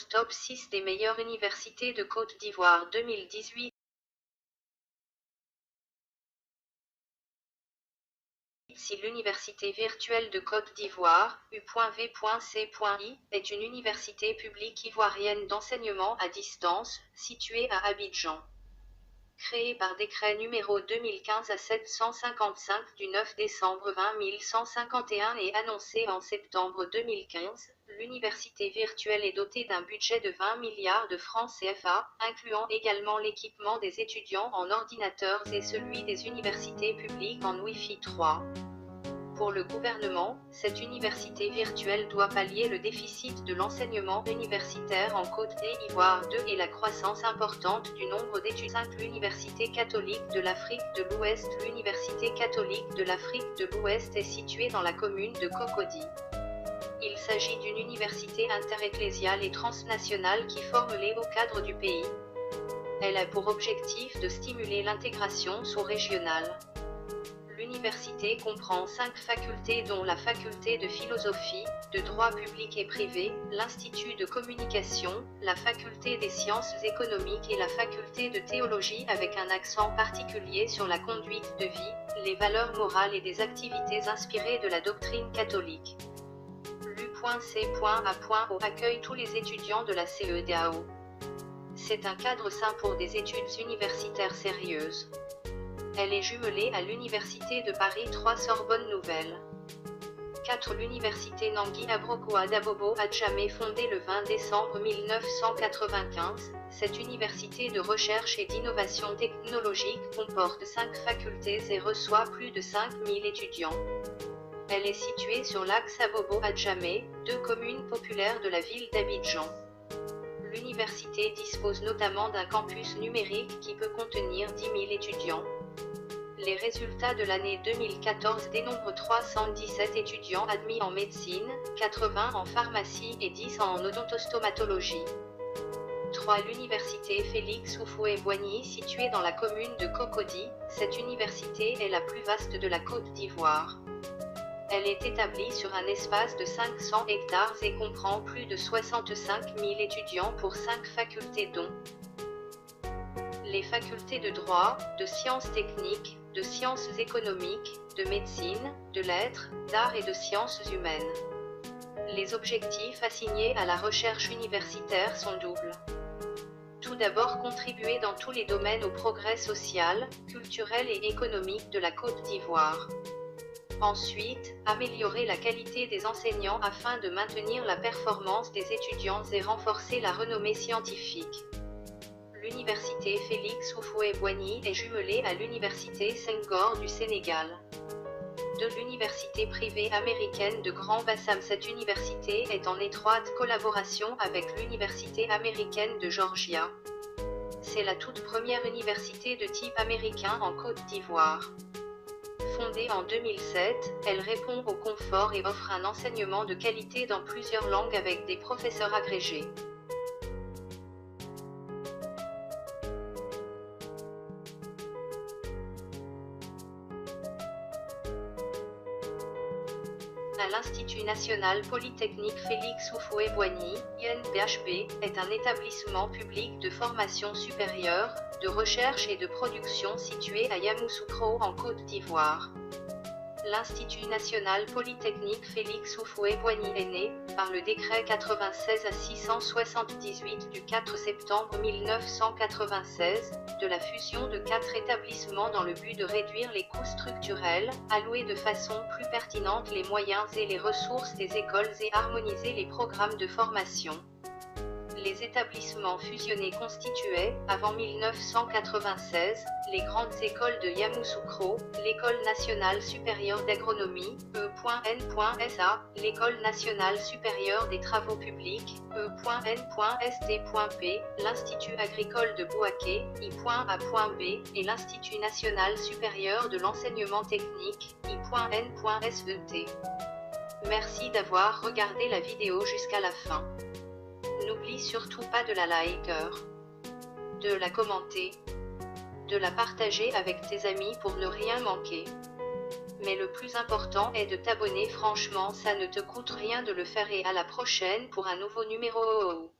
Top 6 des meilleures universités de Côte d'Ivoire 2018. Si l'Université virtuelle de Côte d'Ivoire, U.V.C.I, est une université publique ivoirienne d'enseignement à distance, située à Abidjan. Créée par décret numéro 2015-755 du 9 décembre 20151 et annoncée en septembre 2015, l'université virtuelle est dotée d'un budget de 20 milliards de francs CFA, incluant également l'équipement des étudiants en ordinateurs et celui des universités publiques en Wi-Fi 3. Pour le gouvernement, cette université virtuelle doit pallier le déficit de l'enseignement universitaire en Côte d'Ivoire 2 et la croissance importante du nombre d'étudiants. L'Université catholique de l'Afrique de l'Ouest. L'Université catholique de l'Afrique de l'Ouest est située dans la commune de Cocody. Il s'agit d'une université interecclésiale et transnationale qui forme les hauts cadres du pays. Elle a pour objectif de stimuler l'intégration sous-régionale. L'université comprend 5 facultés dont la faculté de philosophie, de droit public et privé, l'Institut de communication, la faculté des sciences économiques et la faculté de théologie avec un accent particulier sur la conduite de vie, les valeurs morales et des activités inspirées de la doctrine catholique. L'U.C.A.O accueille tous les étudiants de la CEDAO. C'est un cadre sain pour des études universitaires sérieuses. Elle est jumelée à l'Université de Paris 3 Sorbonne Nouvelle. 4. L'Université Nangui Abroko Dabobo Adjamé fondée le 20 décembre 1995, cette université de recherche et d'innovation technologique comporte 5 facultés et reçoit plus de 5000 étudiants. Elle est située sur l'axe Abobo-Adjamé, 2 communes populaires de la ville d'Abidjan. L'université dispose notamment d'un campus numérique qui peut contenir 10 000 étudiants. Les résultats de l'année 2014 dénombrent 317 étudiants admis en médecine, 80 en pharmacie et 10 en odontostomatologie. 3. L'université Félix Houphouët-Boigny située dans la commune de Cocody, cette université est la plus vaste de la Côte d'Ivoire. Elle est établie sur un espace de 500 hectares et comprend plus de 65 000 étudiants pour 5 facultés dont les facultés de droit, de sciences techniques, de sciences économiques, de médecine, de lettres, d'art et de sciences humaines. Les objectifs assignés à la recherche universitaire sont doubles. Tout d'abord, contribuer dans tous les domaines au progrès social, culturel et économique de la Côte d'Ivoire. Ensuite, améliorer la qualité des enseignants afin de maintenir la performance des étudiants et renforcer la renommée scientifique. L'université Félix Houphouët-Boigny est jumelée à l'université Senghor du Sénégal. De l'université privée américaine de Grand Bassam. Cette université est en étroite collaboration avec l'université américaine de Georgia. C'est la toute première université de type américain en Côte d'Ivoire. Fondée en 2007, elle répond au confort et offre un enseignement de qualité dans plusieurs langues avec des professeurs agrégés. L'Institut national polytechnique Félix Houphouët-Boigny, INPHB, est un établissement public de formation supérieure, de recherche et de production situé à Yamoussoukro en Côte d'Ivoire. L'Institut national polytechnique Félix Houphouët-Boigny est né, par le décret 96-678 du 4 septembre 1996, de la fusion de 4 établissements dans le but de réduire les coûts structurels, allouer de façon plus pertinente les moyens et les ressources des écoles et harmoniser les programmes de formation. Les établissements fusionnés constituaient, avant 1996, les grandes écoles de Yamoussoukro, l'École nationale supérieure d'agronomie, E.N.SA, l'École nationale supérieure des travaux publics, E.N.ST.P, l'Institut agricole de Bouaké, I.A.B, et l'Institut national supérieur de l'enseignement technique, I.N.SET. Merci d'avoir regardé la vidéo jusqu'à la fin. N'oublie surtout pas de la liker, de la commenter, de la partager avec tes amis pour ne rien manquer. Mais le plus important est de t'abonner, franchement ça ne te coûte rien de le faire et à la prochaine pour un nouveau numéro.